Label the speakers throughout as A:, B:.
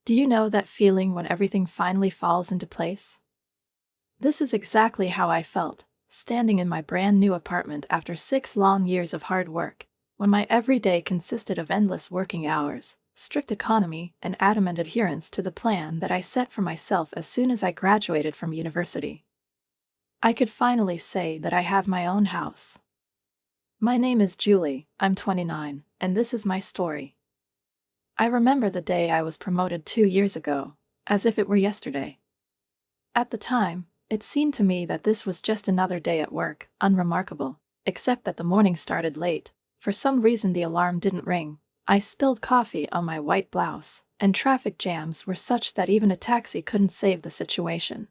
A: Do you know that feeling when everything finally falls into place? This is exactly how I felt, standing in my brand new apartment after 6 long years of hard work, when my every day consisted of endless working hours, strict economy, and adamant adherence to the plan that I set for myself as soon as I graduated from university. I could finally say that I have my own house. My name is Julie, I'm 29, and this is my story. I remember the day I was promoted 2 years ago, as if it were yesterday. At the time, it seemed to me that this was just another day at work, unremarkable, except that the morning started late. For some reason the alarm didn't ring. I spilled coffee on my white blouse, and traffic jams were such that even a taxi couldn't save the situation.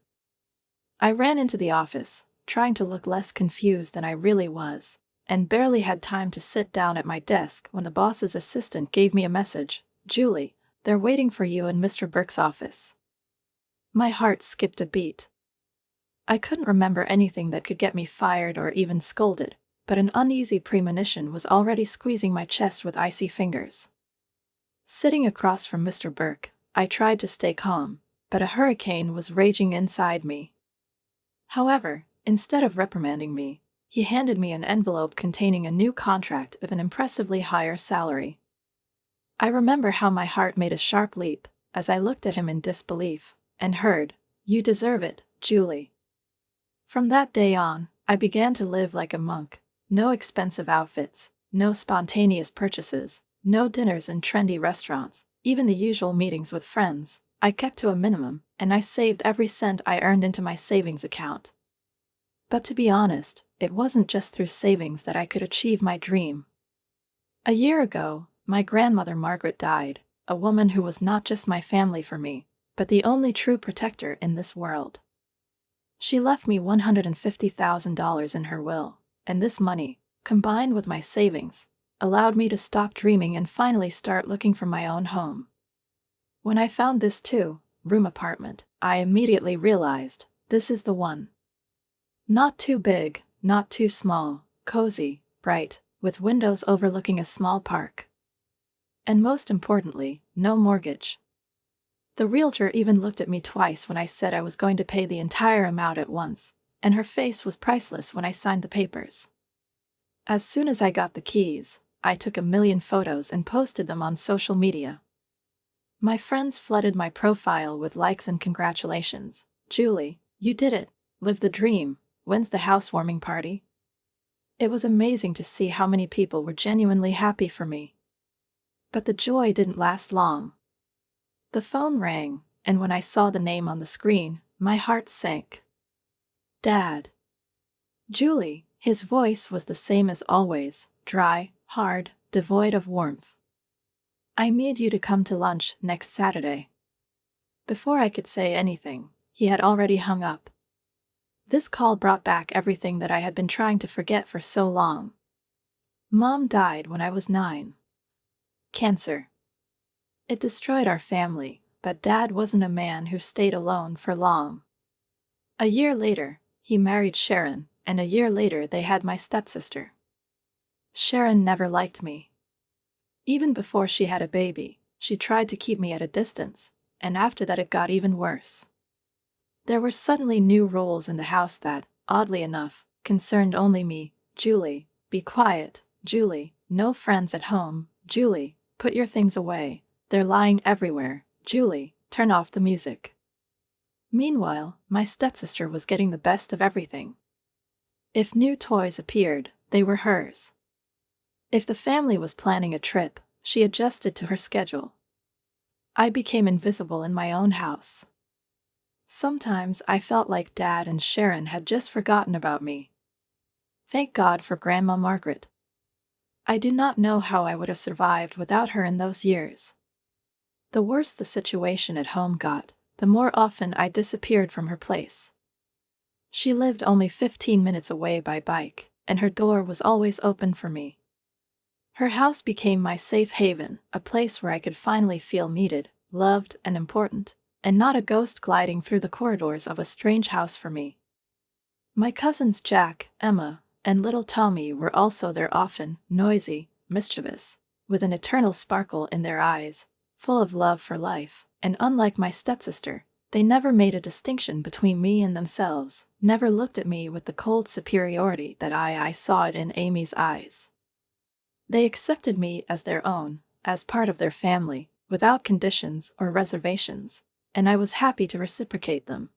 A: I ran into the office, trying to look less confused than I really was, and barely had time to sit down at my desk when the boss's assistant gave me a message. "Julie, they're waiting for you in Mr. Burke's office." My heart skipped a beat. I couldn't remember anything that could get me fired or even scolded, but an uneasy premonition was already squeezing my chest with icy fingers. Sitting across from Mr. Burke, I tried to stay calm, but a hurricane was raging inside me. However, instead of reprimanding me, he handed me an envelope containing a new contract with an impressively higher salary. I remember how my heart made a sharp leap as I looked at him in disbelief and heard, "You deserve it, Julie." From that day on, I began to live like a monk. No expensive outfits, no spontaneous purchases, no dinners in trendy restaurants, even the usual meetings with friends, I kept to a minimum, and I saved every cent I earned into my savings account. But to be honest, it wasn't just through savings that I could achieve my dream. A year ago, my grandmother Margaret died, a woman who was not just my family for me, but the only true protector in this world. She left me $150,000 in her will, and this money, combined with my savings, allowed me to stop dreaming and finally start looking for my own home. When I found this two-room apartment, I immediately realized, this is the one. Not too big, not too small, cozy, bright, with windows overlooking a small park. And most importantly, no mortgage. The realtor even looked at me twice when I said I was going to pay the entire amount at once, and her face was priceless when I signed the papers. As soon as I got the keys, I took a million photos and posted them on social media. My friends flooded my profile with likes and congratulations. "Julie, you did it. Live the dream. When's the housewarming party?" It was amazing to see how many people were genuinely happy for me. But the joy didn't last long. The phone rang, and when I saw the name on the screen, my heart sank. Dad. Julie, his voice was the same as always, dry, hard, devoid of warmth. "I need you to come to lunch next Saturday." Before I could say anything, he had already hung up. This call brought back everything that I had been trying to forget for so long. Mom died when I was 9. Cancer. It destroyed our family, but Dad wasn't a man who stayed alone for long. A year later, he married Sharon, and a year later they had my stepsister. Sharon never liked me. Even before she had a baby, she tried to keep me at a distance, and after that it got even worse. There were suddenly new rules in the house that, oddly enough, concerned only me. "Julie, be quiet. Julie, no friends at home. Julie, put your things away. They're lying everywhere. Julie, turn off the music." Meanwhile, my stepsister was getting the best of everything. If new toys appeared, they were hers. If the family was planning a trip, she adjusted to her schedule. I became invisible in my own house. Sometimes I felt like Dad and Sharon had just forgotten about me. Thank God for Grandma Margaret. I do not know how I would have survived without her in those years. The worse the situation at home got, the more often I disappeared from her place. She lived only 15 minutes away by bike, and her door was always open for me. Her house became my safe haven, a place where I could finally feel needed, loved, and important, and not a ghost gliding through the corridors of a strange house for me. My cousins Jack, Emma, and little Tommy were also there, often noisy, mischievous, with an eternal sparkle in their eyes, full of love for life. and unlike my stepsister, they never made a distinction between me and themselves, never looked at me with the cold superiority that I saw it in Amy's eyes. They accepted me as their own, as part of their family, without conditions or reservations, and I was happy to reciprocate them.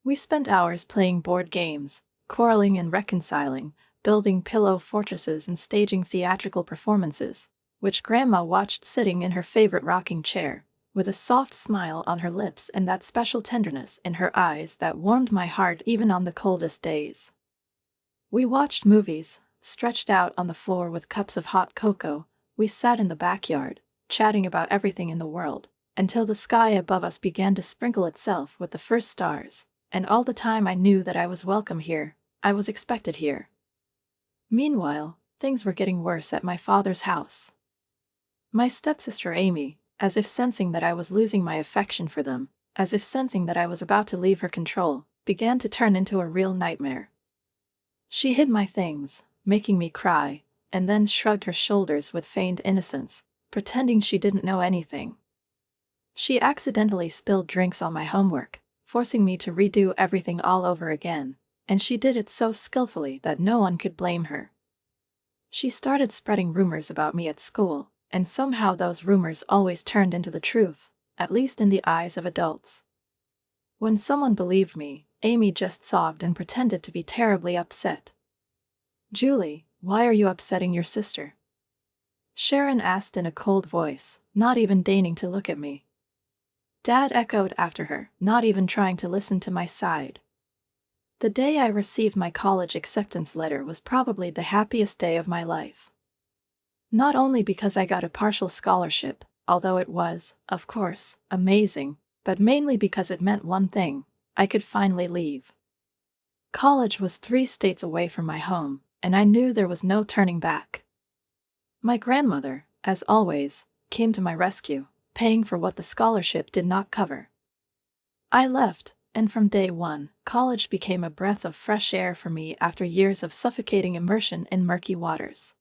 A: We spent hours playing board games, quarreling and reconciling, building pillow fortresses and staging theatrical performances, which Grandma watched sitting in her favorite rocking chair, with a soft smile on her lips and that special tenderness in her eyes that warmed my heart even on the coldest days. We watched movies, stretched out on the floor with cups of hot cocoa. We sat in the backyard, chatting about everything in the world, until the sky above us began to sprinkle itself with the first stars, and all the time I knew that I was welcome here, I was expected here. Meanwhile, things were getting worse at my father's house. My stepsister Amy, as if sensing that I was losing my affection for them, as if sensing that I was about to leave her control, began to turn into a real nightmare. She hid my things, making me cry, and then shrugged her shoulders with feigned innocence, pretending she didn't know anything. She accidentally spilled drinks on my homework, forcing me to redo everything all over again, and she did it so skillfully that no one could blame her. She started spreading rumors about me at school, and somehow those rumors always turned into the truth, at least in the eyes of adults. When someone believed me, Amy just sobbed and pretended to be terribly upset. "Julie, why are you upsetting your sister?" Sharon asked in a cold voice, not even deigning to look at me. Dad echoed after her, not even trying to listen to my side. The day I received my college acceptance letter was probably the happiest day of my life. Not only because I got a partial scholarship, although it was, of course, amazing, but mainly because it meant one thing: I could finally leave. College was 3 states away from my home, and I knew there was no turning back. My grandmother, as always, came to my rescue, paying for what the scholarship did not cover. I left, and from day one, college became a breath of fresh air for me after years of suffocating immersion in murky waters.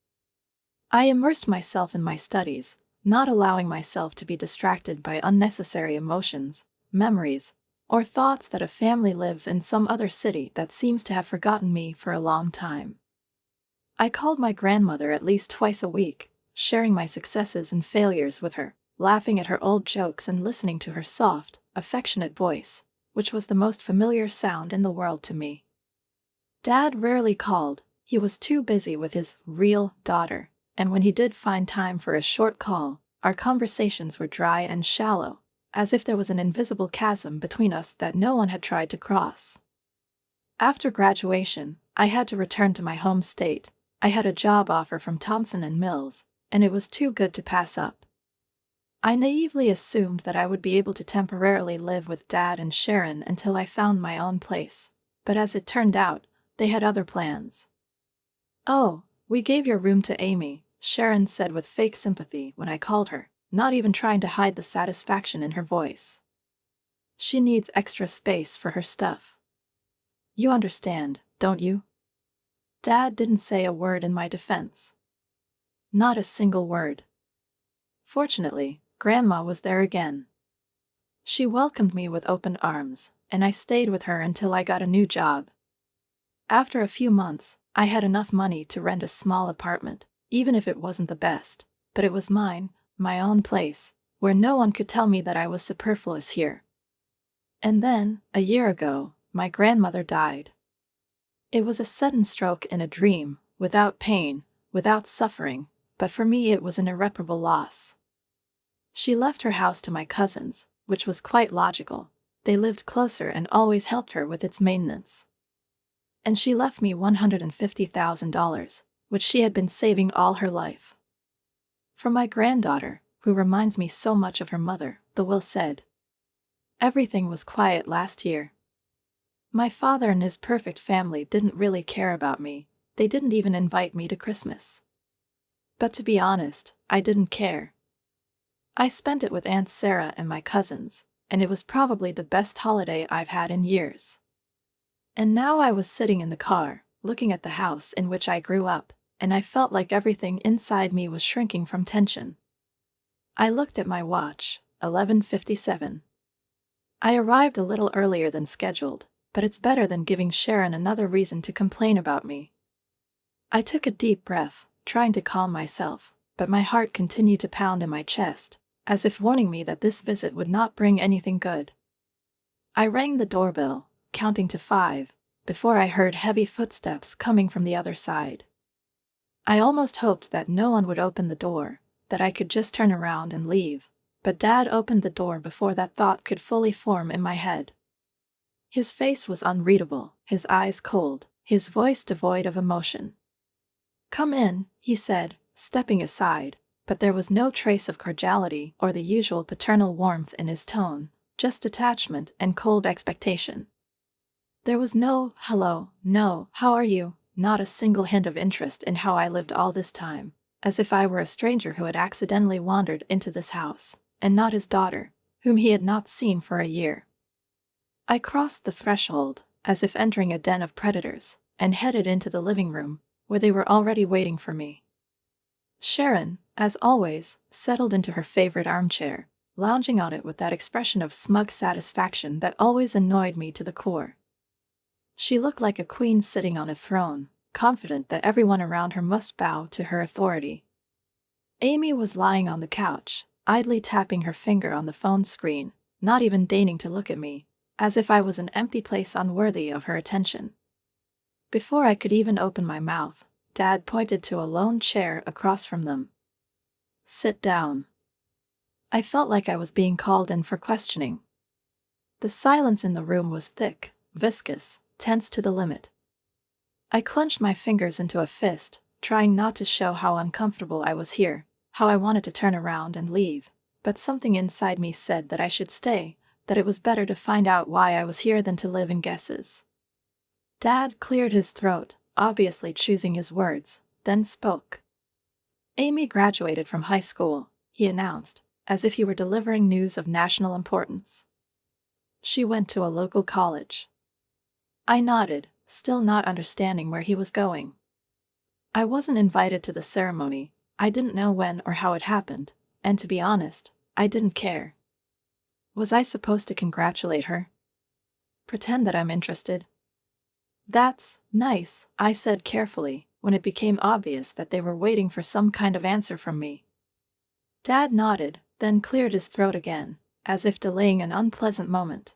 A: I immersed myself in my studies, not allowing myself to be distracted by unnecessary emotions, memories, or thoughts that a family lives in some other city that seems to have forgotten me for a long time. I called my grandmother at least twice a week, sharing my successes and failures with her, laughing at her old jokes and listening to her soft, affectionate voice, which was the most familiar sound in the world to me. Dad rarely called, he was too busy with his real daughter, and when he did find time for a short call, our conversations were dry and shallow, as if there was an invisible chasm between us that no one had tried to cross. After graduation, I had to return to my home state. I had a job offer from Thompson & Mills, and it was too good to pass up. I naively assumed that I would be able to temporarily live with Dad and Sharon until I found my own place, but as it turned out, they had other plans. "Oh, we gave your room to Amy," Sharon said with fake sympathy when I called her, not even trying to hide the satisfaction in her voice. "She needs extra space for her stuff. You understand, don't you?" Dad didn't say a word in my defense. Not a single word. Fortunately, Grandma was there again. She welcomed me with open arms, and I stayed with her until I got a new job. After a few months, I had enough money to rent a small apartment, even if it wasn't the best, but it was mine, my own place, where no one could tell me that I was superfluous here. And then, a year ago, my grandmother died. It was a sudden stroke in a dream, without pain, without suffering, but for me it was an irreparable loss. She left her house to my cousins, which was quite logical. They lived closer and always helped her with its maintenance. And she left me $150,000, which she had been saving all her life. For my granddaughter, who reminds me so much of her mother, the will said. Everything was quiet last year. My father and his perfect family didn't really care about me. They didn't even invite me to Christmas. But to be honest, I didn't care. I spent it with Aunt Sarah and my cousins, and it was probably the best holiday I've had in years. And now I was sitting in the car, looking at the house in which I grew up, and I felt like everything inside me was shrinking from tension. I looked at my watch, 11:57. I arrived a little earlier than scheduled, but it's better than giving Sharon another reason to complain about me. I took a deep breath, trying to calm myself, but my heart continued to pound in my chest, as if warning me that this visit would not bring anything good. I rang the doorbell, counting to 5, before I heard heavy footsteps coming from the other side. I almost hoped that no one would open the door, that I could just turn around and leave, but Dad opened the door before that thought could fully form in my head. His face was unreadable, his eyes cold, his voice devoid of emotion. "Come in," he said, stepping aside, but there was no trace of cordiality or the usual paternal warmth in his tone, just detachment and cold expectation. There was no "hello," no "how are you," not a single hint of interest in how I lived all this time, as if I were a stranger who had accidentally wandered into this house, and not his daughter, whom he had not seen for a year. I crossed the threshold, as if entering a den of predators, and headed into the living room, where they were already waiting for me. Sharon, as always, settled into her favorite armchair, lounging on it with that expression of smug satisfaction that always annoyed me to the core. She looked like a queen sitting on a throne, confident that everyone around her must bow to her authority. Amy was lying on the couch, idly tapping her finger on the phone screen, not even deigning to look at me, as if I was an empty place unworthy of her attention. Before I could even open my mouth, Dad pointed to a lone chair across from them. "Sit down." I felt like I was being called in for questioning. The silence in the room was thick, viscous, tense to the limit. I clenched my fingers into a fist, trying not to show how uncomfortable I was here, how I wanted to turn around and leave, but something inside me said that I should stay, that it was better to find out why I was here than to live in guesses. Dad cleared his throat, obviously choosing his words, then spoke. "Amy graduated from high school," he announced, as if he were delivering news of national importance. "She went to a local college." I nodded, still not understanding where he was going. I wasn't invited to the ceremony, I didn't know when or how it happened, and to be honest, I didn't care. Was I supposed to congratulate her? Pretend that I'm interested? "That's nice," I said carefully, when it became obvious that they were waiting for some kind of answer from me. Dad nodded, then cleared his throat again, as if delaying an unpleasant moment.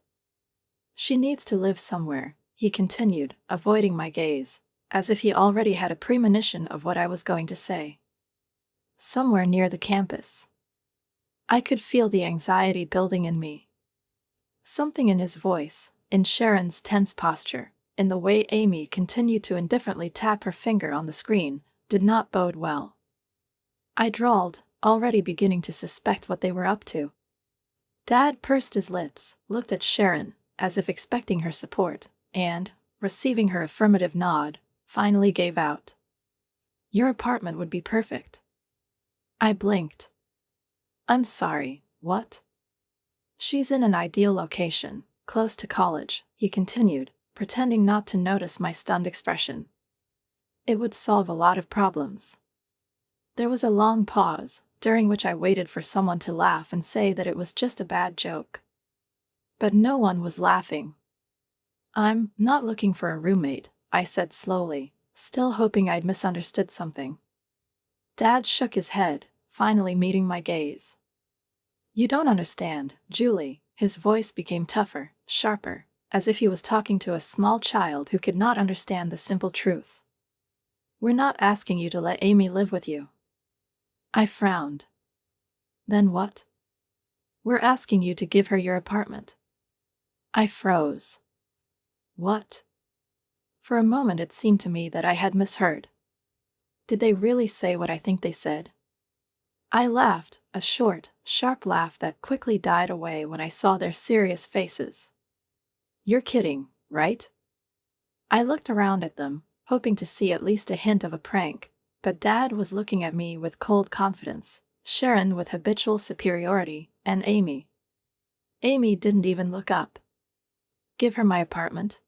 A: "She needs to live somewhere," he continued, avoiding my gaze, as if he already had a premonition of what I was going to say. "Somewhere near the campus." I could feel the anxiety building in me. Something in his voice, in Sharon's tense posture, in the way Amy continued to indifferently tap her finger on the screen, did not bode well. I drawled, already beginning to suspect what they were up to. Dad pursed his lips, looked at Sharon, as if expecting her support, and, receiving her affirmative nod, finally gave out. "Your apartment would be perfect." I blinked. "I'm sorry, what?" "She's in an ideal location, close to college," he continued, pretending not to notice my stunned expression. "It would solve a lot of problems." There was a long pause, during which I waited for someone to laugh and say that it was just a bad joke. But no one was laughing. "I'm not looking for a roommate," I said slowly, still hoping I'd misunderstood something. Dad shook his head, finally meeting my gaze. "You don't understand, Julie." His voice became tougher, sharper, as if he was talking to a small child who could not understand the simple truth. "We're not asking you to let Amy live with you." I frowned. "Then what?" "We're asking you to give her your apartment." I froze. "What?" For a moment it seemed to me that I had misheard. Did they really say what I think they said? I laughed, a short, sharp laugh that quickly died away when I saw their serious faces. "You're kidding, right?" I looked around at them, hoping to see at least a hint of a prank, but Dad was looking at me with cold confidence, Sharon with habitual superiority, and Amy. Amy didn't even look up. "Give her my apartment?"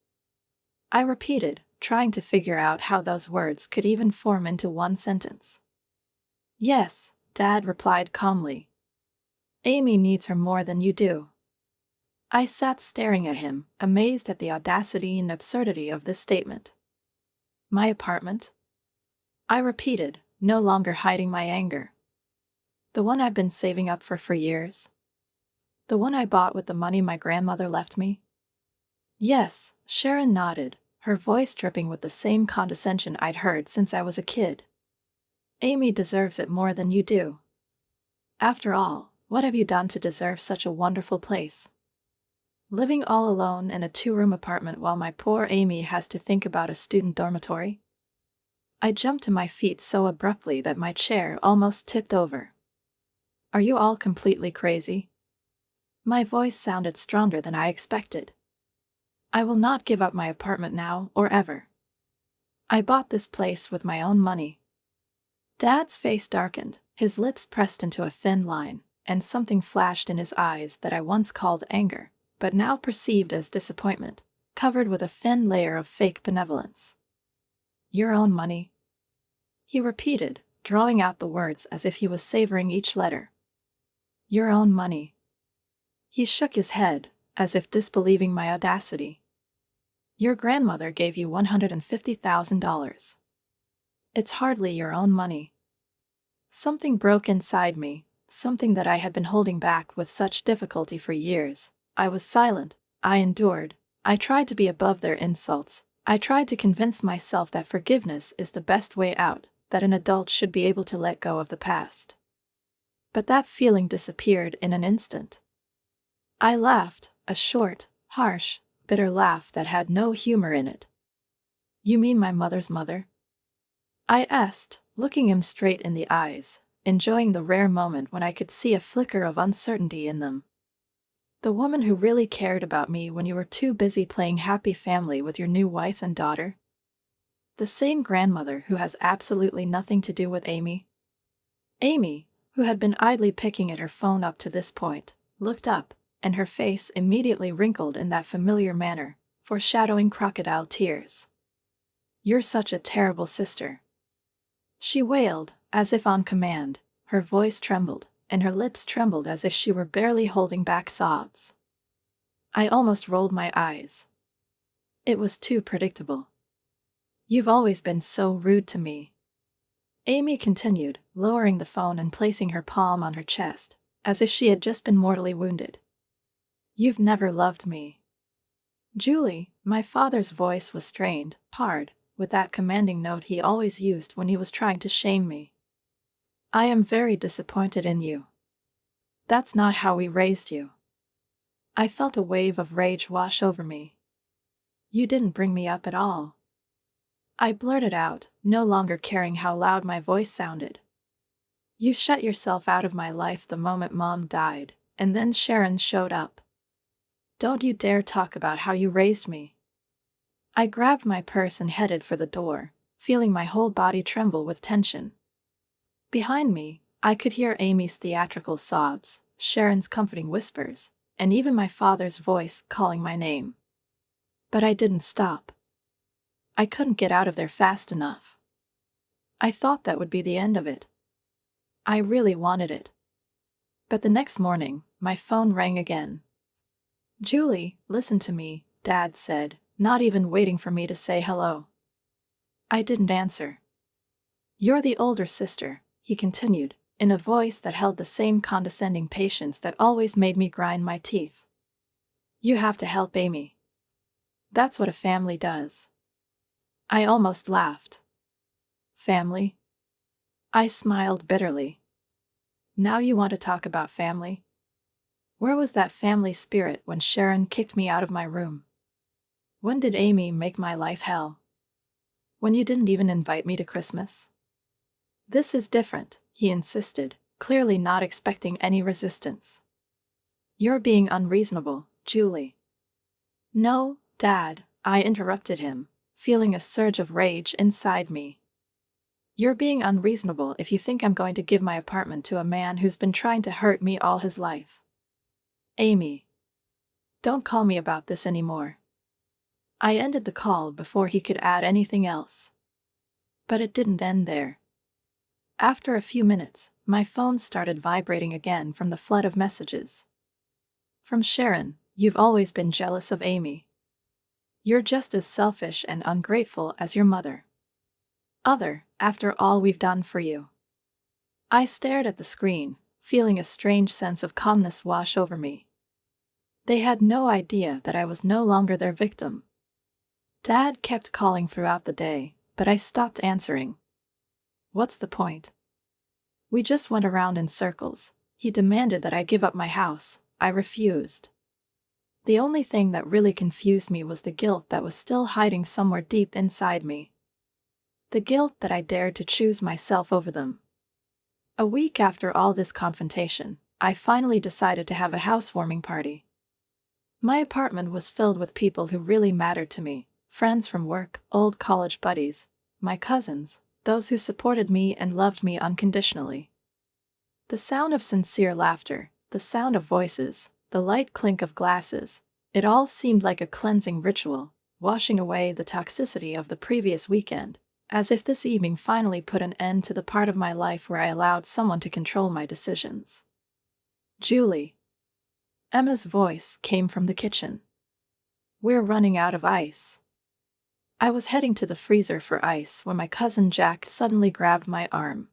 A: I repeated, trying to figure out how those words could even form into one sentence. "Yes," Dad replied calmly. Amy needs her more than you do. I sat staring at him, amazed at the audacity and absurdity of this statement. My apartment? I repeated, no longer hiding my anger. The one I've been saving up for years? The one I bought with the money my grandmother left me? Yes, Sharon nodded, her voice dripping with the same condescension I'd heard since I was a kid. Amy deserves it more than you do. After all, what have you done to deserve such a wonderful place? Living all alone in a 2-room apartment while my poor Amy has to think about a student dormitory? I jumped to my feet so abruptly that my chair almost tipped over. Are you all completely crazy? My voice sounded stronger than I expected. I will not give up my apartment now or ever. I bought this place with my own money. Dad's face darkened, his lips pressed into a thin line, and something flashed in his eyes that I once called anger, but now perceived as disappointment, covered with a thin layer of fake benevolence. Your own money? He repeated, drawing out the words as if he was savoring each letter. Your own money. He shook his head, as if disbelieving my audacity. Your grandmother gave you $150,000. It's hardly your own money. Something broke inside me, something that I had been holding back with such difficulty for years. I was silent, I endured, I tried to be above their insults, I tried to convince myself that forgiveness is the best way out, that an adult should be able to let go of the past. But that feeling disappeared in an instant. I laughed, a short, harsh, bitter laugh that had no humor in it. You mean my mother's mother? I asked, looking him straight in the eyes, enjoying the rare moment when I could see a flicker of uncertainty in them. The woman who really cared about me when you were too busy playing happy family with your new wife and daughter? The same grandmother who has absolutely nothing to do with Amy? Amy, who had been idly picking at her phone up to this point, looked up, and her face immediately wrinkled in that familiar manner, foreshadowing crocodile tears. You're such a terrible sister. She wailed, as if on command, her voice trembled, and her lips trembled as if she were barely holding back sobs. I almost rolled my eyes. It was too predictable. You've always been so rude to me. Amy continued, lowering the phone and placing her palm on her chest, as if she had just been mortally wounded. You've never loved me. Julie, my father's voice was strained, hard, with that commanding note he always used when he was trying to shame me. I am very disappointed in you. That's not how we raised you. I felt a wave of rage wash over me. You didn't bring me up at all. I blurted out, no longer caring how loud my voice sounded. You shut yourself out of my life the moment Mom died, and then Sharon showed up. Don't you dare talk about how you raised me. I grabbed my purse and headed for the door, feeling my whole body tremble with tension. Behind me, I could hear Amy's theatrical sobs, Sharon's comforting whispers, and even my father's voice calling my name. But I didn't stop. I couldn't get out of there fast enough. I thought that would be the end of it. I really wanted it. But the next morning, my phone rang again. Julie, listen to me, Dad said, not even waiting for me to say hello. I didn't answer. You're the older sister, he continued, in a voice that held the same condescending patience that always made me grind my teeth. You have to help Amy. That's what a family does. I almost laughed. Family? I smiled bitterly. Now you want to talk about family? Where was that family spirit when Sharon kicked me out of my room? When did Amy make my life hell? When you didn't even invite me to Christmas? This is different, he insisted, clearly not expecting any resistance. You're being unreasonable, Julie. No, Dad, I interrupted him, feeling a surge of rage inside me. You're being unreasonable if you think I'm going to give my apartment to a man who's been trying to hurt me all his life. Amy. Don't call me about this anymore. I ended the call before he could add anything else. But it didn't end there. After a few minutes, my phone started vibrating again from the flood of messages. From Sharon, "You've always been jealous of Amy. You're just as selfish and ungrateful as your mother. Other, after all we've done for you." I stared at the screen, feeling a strange sense of calmness wash over me. They had no idea that I was no longer their victim. Dad kept calling throughout the day, but I stopped answering. What's the point? We just went around in circles. He demanded that I give up my house. I refused. The only thing that really confused me was the guilt that was still hiding somewhere deep inside me. The guilt that I dared to choose myself over them. A week after all this confrontation, I finally decided to have a housewarming party. My apartment was filled with people who really mattered to me, friends from work, old college buddies, my cousins, those who supported me and loved me unconditionally. The sound of sincere laughter, the sound of voices, the light clink of glasses, it all seemed like a cleansing ritual, washing away the toxicity of the previous weekend, as if this evening finally put an end to the part of my life where I allowed someone to control my decisions. "Julie." Emma's voice came from the kitchen. "We're running out of ice." I was heading to the freezer for ice when my cousin Jack suddenly grabbed my arm.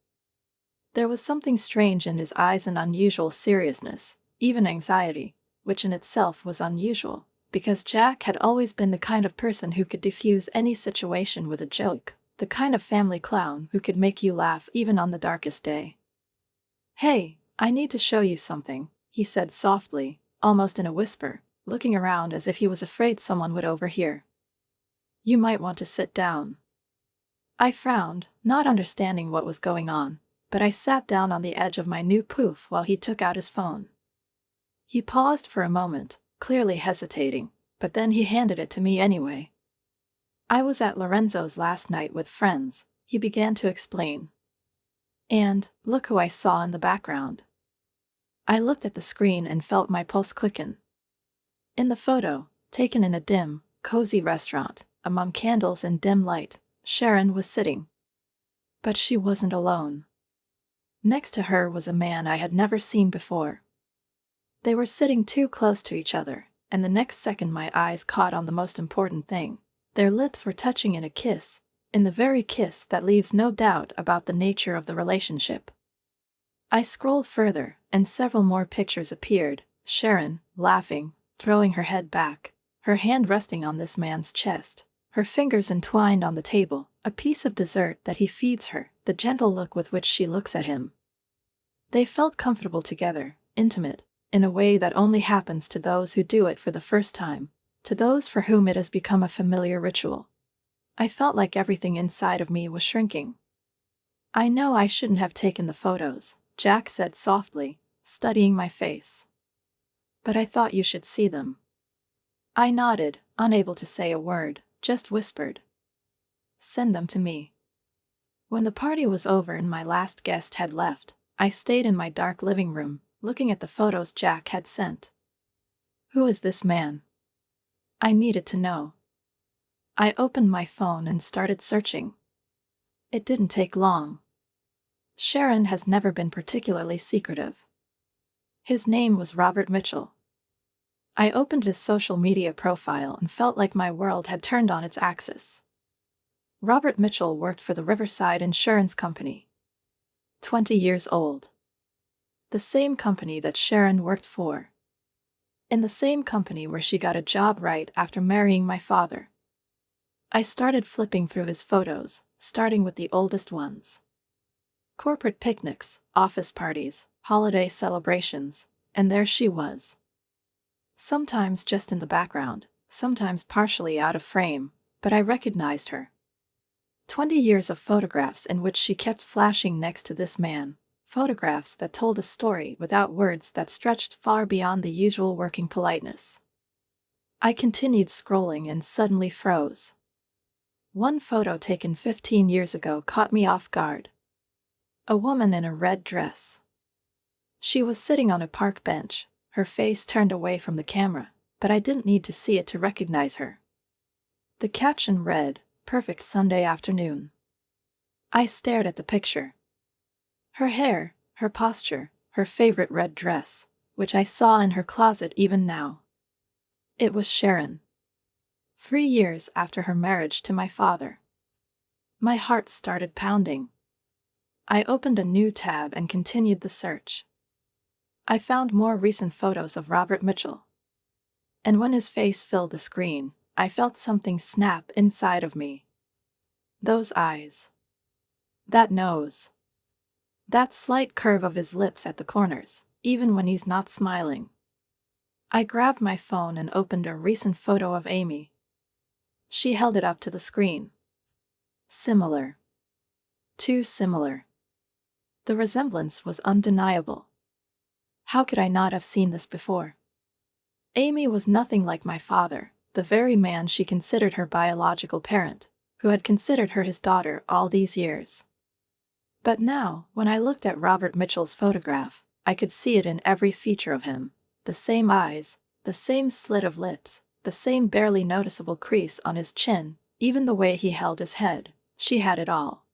A: There was something strange in his eyes, an unusual seriousness, even anxiety, which in itself was unusual, because Jack had always been the kind of person who could diffuse any situation with a joke, the kind of family clown who could make you laugh even on the darkest day. "Hey, I need to show you something," he said softly, almost in a whisper, looking around as if he was afraid someone would overhear. "You might want to sit down." I frowned, not understanding what was going on, but I sat down on the edge of my new poof while he took out his phone. He paused for a moment, clearly hesitating, but then he handed it to me anyway. "I was at Lorenzo's last night with friends," he began to explain. "And, look who I saw in the background." I looked at the screen and felt my pulse quicken. In the photo, taken in a dim, cozy restaurant, among candles and dim light, Sharon was sitting. But she wasn't alone. Next to her was a man I had never seen before. They were sitting too close to each other, and the next second my eyes caught on the most important thing. Their lips were touching in a kiss, in the very kiss that leaves no doubt about the nature of the relationship. I scrolled further, and several more pictures appeared, Sharon, laughing, throwing her head back, her hand resting on this man's chest, her fingers entwined on the table, a piece of dessert that he feeds her, the gentle look with which she looks at him. They felt comfortable together, intimate, in a way that only happens to those who do it for the first time, to those for whom it has become a familiar ritual. I felt like everything inside of me was shrinking. "I know I shouldn't have taken the photos," Jack said softly, studying my face. "But I thought you should see them." I nodded, unable to say a word, just whispered, "Send them to me." When the party was over and my last guest had left, I stayed in my dark living room, looking at the photos Jack had sent. Who is this man? I needed to know. I opened my phone and started searching. It didn't take long. Sharon has never been particularly secretive. His name was Robert Mitchell. I opened his social media profile and felt like my world had turned on its axis. Robert Mitchell worked for the Riverside Insurance Company. 20 years old. The same company that Sharon worked for. In the same company where she got a job right after marrying my father. I started flipping through his photos, starting with the oldest ones. Corporate picnics, office parties, holiday celebrations, and there she was. Sometimes just in the background, sometimes partially out of frame, but I recognized her. 20 years of photographs in which she kept flashing next to this man, photographs that told a story without words that stretched far beyond the usual working politeness. I continued scrolling and suddenly froze. One photo taken 15 years ago caught me off guard. A woman in a red dress. She was sitting on a park bench, her face turned away from the camera, but I didn't need to see it to recognize her. The caption read, "Perfect Sunday afternoon." I stared at the picture. Her hair, her posture, her favorite red dress, which I saw in her closet even now. It was Sharon. 3 years after her marriage to my father. My heart started pounding. I opened a new tab and continued the search. I found more recent photos of Robert Mitchell. And when his face filled the screen, I felt something snap inside of me. Those eyes. That nose. That slight curve of his lips at the corners, even when he's not smiling. I grabbed my phone and opened a recent photo of Amy. She held it up to the screen. Similar. Too similar. The resemblance was undeniable. How could I not have seen this before? Amy was nothing like my father, the very man she considered her biological parent, who had considered her his daughter all these years. But now, when I looked at Robert Mitchell's photograph, I could see it in every feature of him. The same eyes, the same slit of lips, the same barely noticeable crease on his chin, even the way he held his head. She had it all.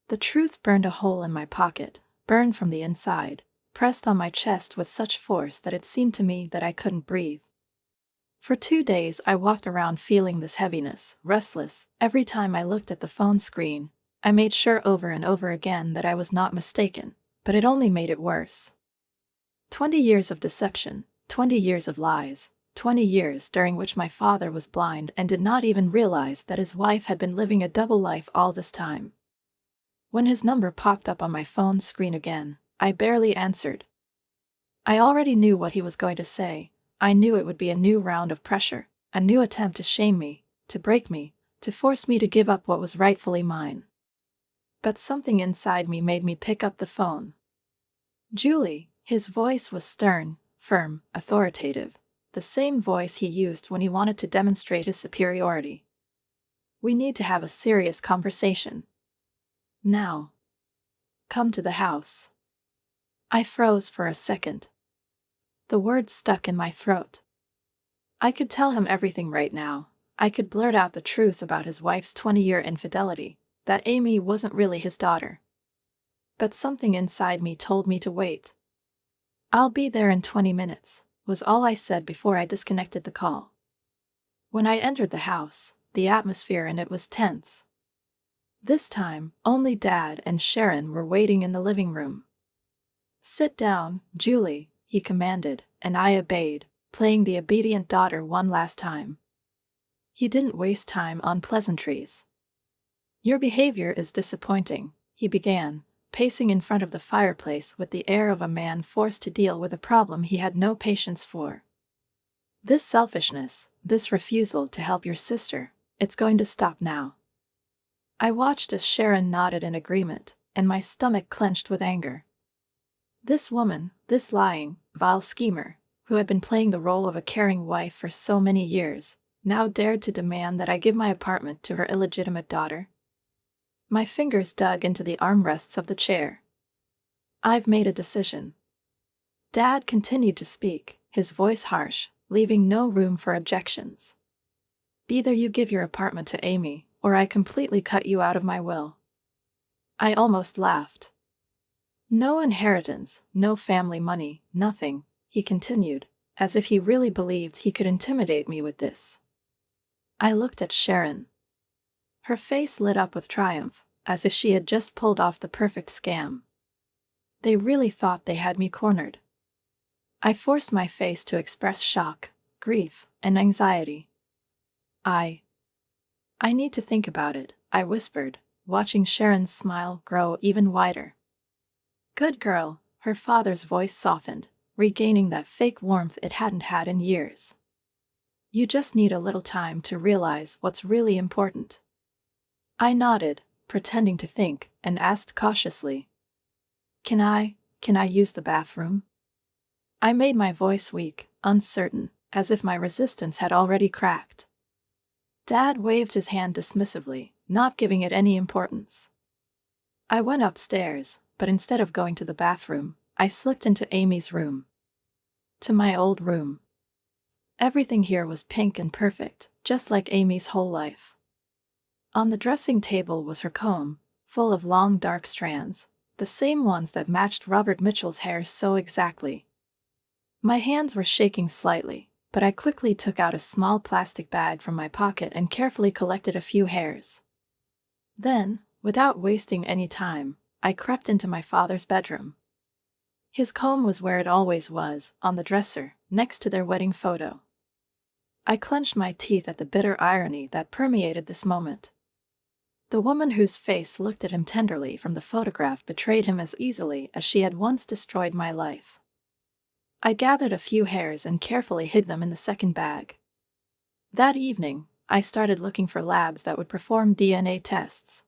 A: The truth burned a hole in my pocket, burned from the inside, pressed on my chest with such force that it seemed to me that I couldn't breathe. For 2 days I walked around feeling this heaviness, restless. Every time I looked at the phone screen, I made sure over and over again that I was not mistaken, but it only made it worse. 20 years of deception, 20 years of lies, 20 years during which my father was blind and did not even realize that his wife had been living a double life all this time. When his number popped up on my phone screen again, I barely answered. I already knew what he was going to say. I knew it would be a new round of pressure, a new attempt to shame me, to break me, to force me to give up what was rightfully mine. But something inside me made me pick up the phone. Julie, his voice was stern, firm, authoritative, the same voice he used when he wanted to demonstrate his superiority. We need to have a serious conversation. Now. Come to the house. I froze for a second. The words stuck in my throat. I could tell him everything right now. I could blurt out the truth about his wife's 20-year infidelity, that Amy wasn't really his daughter. But something inside me told me to wait. I'll be there in 20 minutes, was all I said before I disconnected the call. When I entered the house, the atmosphere in it was tense. This time, only Dad and Sharon were waiting in the living room. "Sit down, Julie," he commanded, and I obeyed, playing the obedient daughter one last time. He didn't waste time on pleasantries. "Your behavior is disappointing," he began, pacing in front of the fireplace with the air of a man forced to deal with a problem he had no patience for. "This selfishness, this refusal to help your sister, it's going to stop now." I watched as Sharon nodded in agreement, and my stomach clenched with anger. This woman, this lying, vile schemer, who had been playing the role of a caring wife for so many years, now dared to demand that I give my apartment to her illegitimate daughter. My fingers dug into the armrests of the chair. "I've made a decision." Dad continued to speak, his voice harsh, leaving no room for objections. "Either you give your apartment to Amy, or I completely cut you out of my will." I almost laughed. "No inheritance, no family money, nothing," he continued, as if he really believed he could intimidate me with this. I looked at Sharon. Her face lit up with triumph, as if she had just pulled off the perfect scam. They really thought they had me cornered. I forced my face to express shock, grief, and anxiety. I need to think about it," I whispered, watching Sharon's smile grow even wider. "Good girl," her father's voice softened, regaining that fake warmth it hadn't had in years. "You just need a little time to realize what's really important." I nodded, pretending to think, and asked cautiously, Can I use the bathroom?" I made my voice weak, uncertain, as if my resistance had already cracked. Dad waved his hand dismissively, not giving it any importance. I went upstairs, but instead of going to the bathroom, I slipped into Amy's room. To my old room. Everything here was pink and perfect, just like Amy's whole life. On the dressing table was her comb, full of long dark strands, the same ones that matched Robert Mitchell's hair so exactly. My hands were shaking slightly, but I quickly took out a small plastic bag from my pocket and carefully collected a few hairs. Then, without wasting any time, I crept into my father's bedroom. His comb was where it always was, on the dresser, next to their wedding photo. I clenched my teeth at the bitter irony that permeated this moment. The woman whose face looked at him tenderly from the photograph betrayed him as easily as she had once destroyed my life. I gathered a few hairs and carefully hid them in the second bag. That evening, I started looking for labs that would perform DNA tests.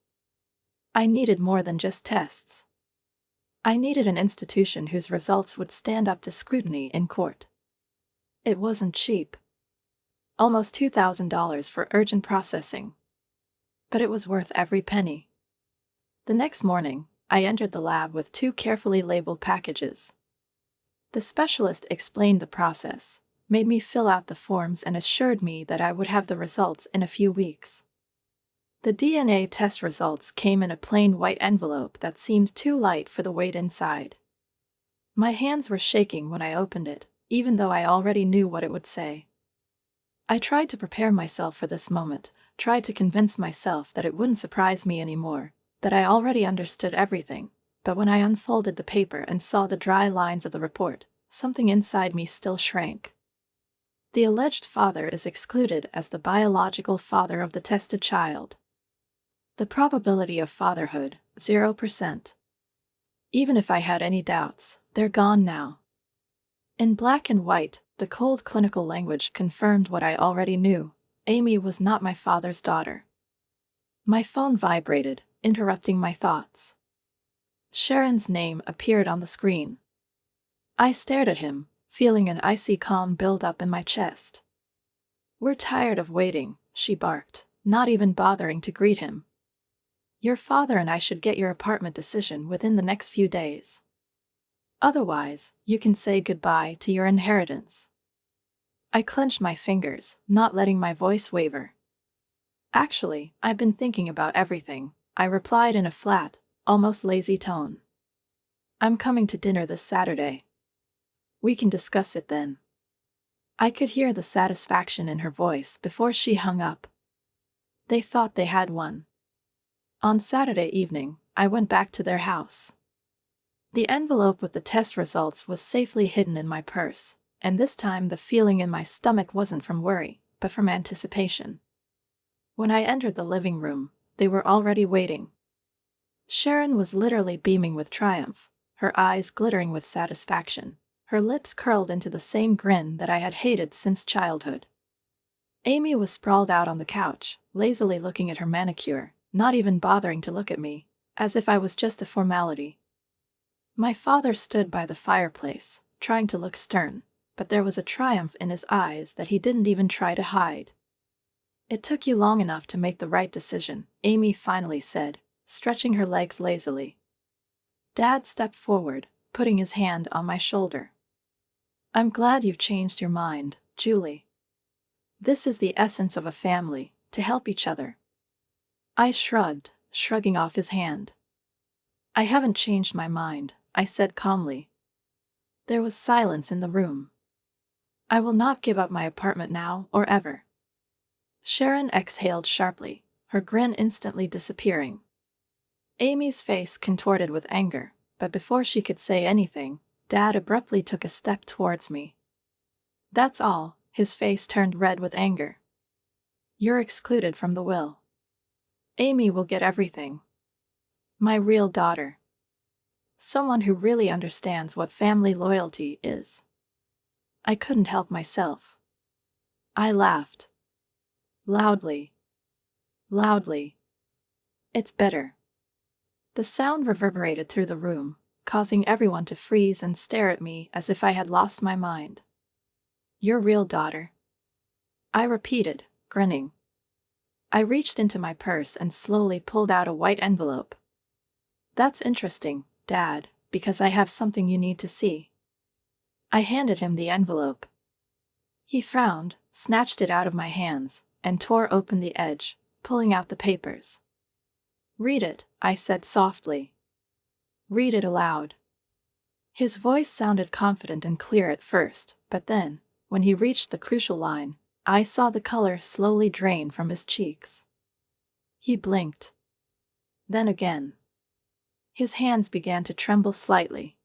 A: I needed more than just tests. I needed an institution whose results would stand up to scrutiny in court. It wasn't cheap. Almost $2,000 for urgent processing. But it was worth every penny. The next morning, I entered the lab with 2 carefully labeled packages. The specialist explained the process, made me fill out the forms and assured me that I would have the results in a few weeks. The DNA test results came in a plain white envelope that seemed too light for the weight inside. My hands were shaking when I opened it, even though I already knew what it would say. I tried to prepare myself for this moment, tried to convince myself that it wouldn't surprise me anymore, that I already understood everything, but when I unfolded the paper and saw the dry lines of the report, something inside me still shrank. The alleged father is excluded as the biological father of the tested child. The probability of fatherhood, 0%. Even if I had any doubts, they're gone now. In black and white, the cold clinical language confirmed what I already knew. Amy was not my father's daughter. My phone vibrated, interrupting my thoughts. Sharon's name appeared on the screen. I stared at him, feeling an icy calm build up in my chest. "We're tired of waiting," she barked, not even bothering to greet him. "Your father and I should get your apartment decision within the next few days. Otherwise, you can say goodbye to your inheritance." I clenched my fingers, not letting my voice waver. "Actually, I've been thinking about everything," I replied in a flat, almost lazy tone. "I'm coming to dinner this Saturday. We can discuss it then." I could hear the satisfaction in her voice before she hung up. They thought they had won. On Saturday evening, I went back to their house. The envelope with the test results was safely hidden in my purse, and this time the feeling in my stomach wasn't from worry, but from anticipation. When I entered the living room, they were already waiting. Sharon was literally beaming with triumph, her eyes glittering with satisfaction, her lips curled into the same grin that I had hated since childhood. Amy was sprawled out on the couch, lazily looking at her manicure, not even bothering to look at me, as if I was just a formality. My father stood by the fireplace, trying to look stern, but there was a triumph in his eyes that he didn't even try to hide. "It took you long enough to make the right decision," Amy finally said, stretching her legs lazily. Dad stepped forward, putting his hand on my shoulder. "I'm glad you've changed your mind, Julie. This is the essence of a family, to help each other." I shrugged, shrugging off his hand. "I haven't changed my mind," I said calmly. There was silence in the room. "I will not give up my apartment now or ever." Sharon exhaled sharply, her grin instantly disappearing. Amy's face contorted with anger, but before she could say anything, Dad abruptly took a step towards me. "That's all," his face turned red with anger. "You're excluded from the will. Amy will get everything. My real daughter. Someone who really understands what family loyalty is." I couldn't help myself. I laughed. Loudly. Loudly. "It's better." The sound reverberated through the room, causing everyone to freeze and stare at me as if I had lost my mind. "Your real daughter?" I repeated, grinning. I reached into my purse and slowly pulled out a white envelope. "That's interesting, Dad, because I have something you need to see." I handed him the envelope. He frowned, snatched it out of my hands, and tore open the edge, pulling out the papers. "Read it," I said softly. Read it aloud. His voice sounded confident and clear at first, but then, when he reached the crucial line, I saw the color slowly drain from his cheeks. He blinked. Then again. His hands began to tremble slightly.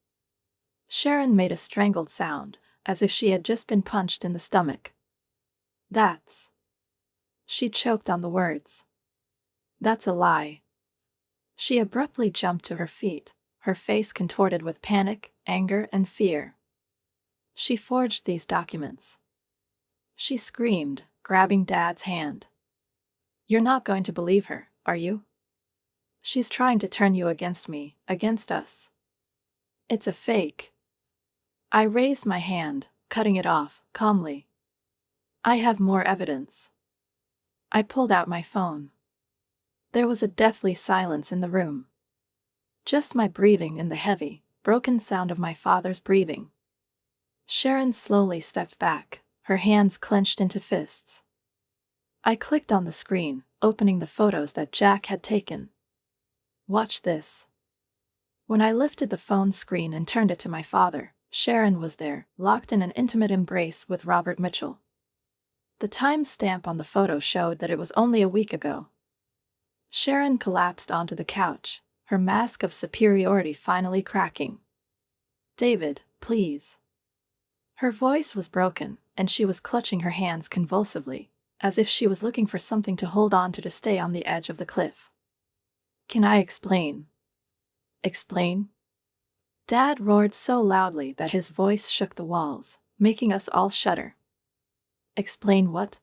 A: Sharon made a strangled sound, as if she had just been punched in the stomach. That's... She choked on the words. That's a lie. She abruptly jumped to her feet, her face contorted with panic, anger, and fear. She forged these documents. She screamed, grabbing Dad's hand. You're not going to believe her, are you? She's trying to turn you against me, against us. It's a fake. I raised my hand, cutting it off, calmly. I have more evidence. I pulled out my phone. There was a deathly silence in the room. Just my breathing and the heavy, broken sound of my father's breathing. Sharon slowly stepped back, her hands clenched into fists. I clicked on the screen, opening the photos that Jack had taken. Watch this. When I lifted the phone screen and turned it to my father, Sharon was there, locked in an intimate embrace with Robert Mitchell. The time stamp on the photo showed that it was only a week ago. Sharon collapsed onto the couch, her mask of superiority finally cracking. David, please. Her voice was broken, and she was clutching her hands convulsively, as if she was looking for something to hold on to stay on the edge of the cliff. Can I explain? Explain? Dad roared so loudly that his voice shook the walls, making us all shudder. Explain what?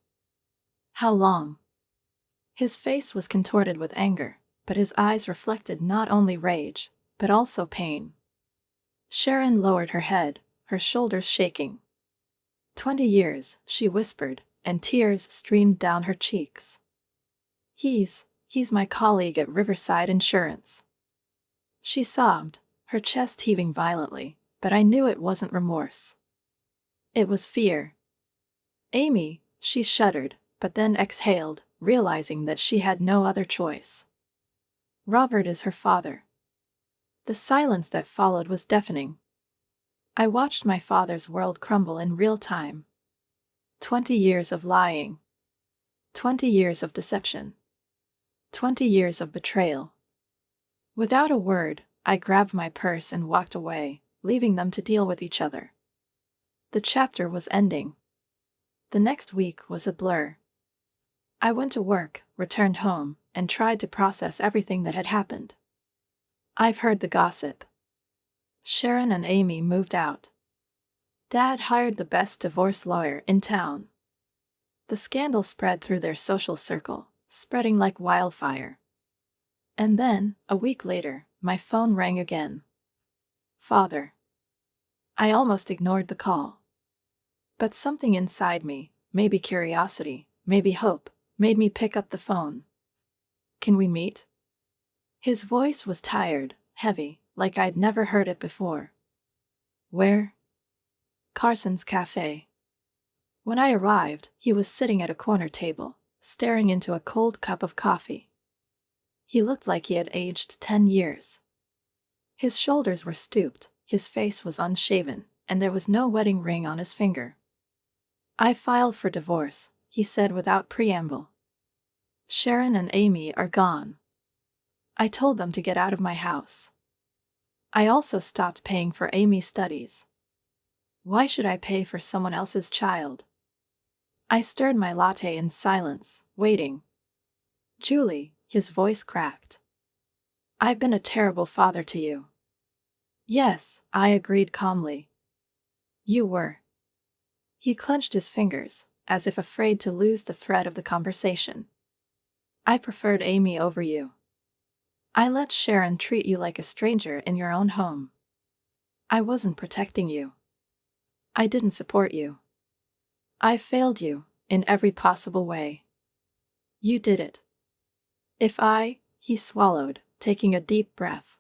A: How long? His face was contorted with anger, but his eyes reflected not only rage, but also pain. Sharon lowered her head, her shoulders shaking. 20 years, she whispered, and tears streamed down her cheeks. He's my colleague at Riverside Insurance. She sobbed, her chest heaving violently, but I knew it wasn't remorse. It was fear. Amy, she shuddered, but then exhaled, realizing that she had no other choice. Robert is her father. The silence that followed was deafening. I watched my father's world crumble in real time. 20 years of lying. 20 years of deception. 20 years of betrayal. Without a word, I grabbed my purse and walked away, leaving them to deal with each other. The chapter was ending. The next week was a blur. I went to work, returned home, and tried to process everything that had happened. I've heard the gossip. Sharon and Amy moved out. Dad hired the best divorce lawyer in town. The scandal spread through their social circle, spreading like wildfire. And then, a week later, my phone rang again. Father. I almost ignored the call. But something inside me, maybe curiosity, maybe hope, made me pick up the phone. Can we meet? His voice was tired, heavy, like I'd never heard it before. Where? Carson's Cafe. When I arrived, he was sitting at a corner table, staring into a cold cup of coffee. He looked like he had aged 10 years. His shoulders were stooped, his face was unshaven, and there was no wedding ring on his finger. I filed for divorce, he said without preamble. Sharon and Amy are gone. I told them to get out of my house. I also stopped paying for Amy's studies. Why should I pay for someone else's child? I stirred my latte in silence, waiting. Julie, his voice cracked. I've been a terrible father to you. Yes, I agreed calmly. You were. He clenched his fingers, as if afraid to lose the thread of the conversation. I preferred Amy over you. I let Sharon treat you like a stranger in your own home. I wasn't protecting you. I didn't support you. I failed you, in every possible way. You did it. He swallowed, taking a deep breath.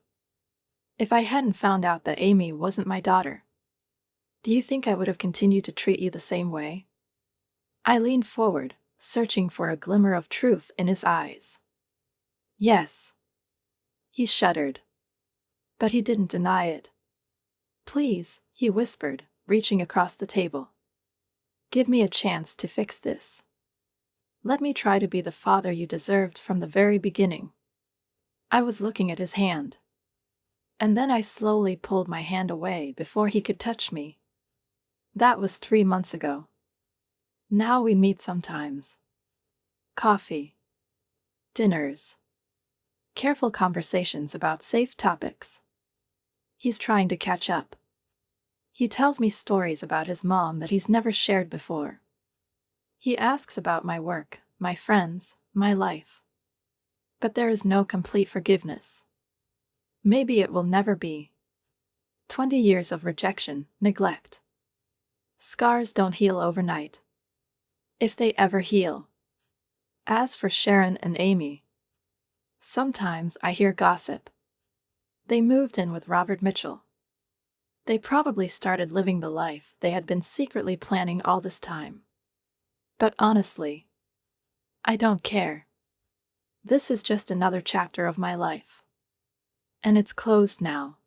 A: If I hadn't found out that Amy wasn't my daughter, do you think I would have continued to treat you the same way? I leaned forward, searching for a glimmer of truth in his eyes. Yes. He shuddered. But he didn't deny it. "Please," he whispered, reaching across the table. "Give me a chance to fix this. Let me try to be the father you deserved from the very beginning." I was looking at his hand. And then I slowly pulled my hand away before he could touch me. That was 3 months ago. Now we meet sometimes. Coffee. Dinners. Careful conversations about safe topics. He's trying to catch up. He tells me stories about his mom that he's never shared before. He asks about my work, my friends, my life. But there is no complete forgiveness. Maybe it will never be. 20 years of rejection, neglect. Scars don't heal overnight. If they ever heal. As for Sharon and Amy, sometimes I hear gossip. They moved in with Robert Mitchell. They probably started living the life they had been secretly planning all this time. But honestly, I don't care. This is just another chapter of my life. And it's closed now.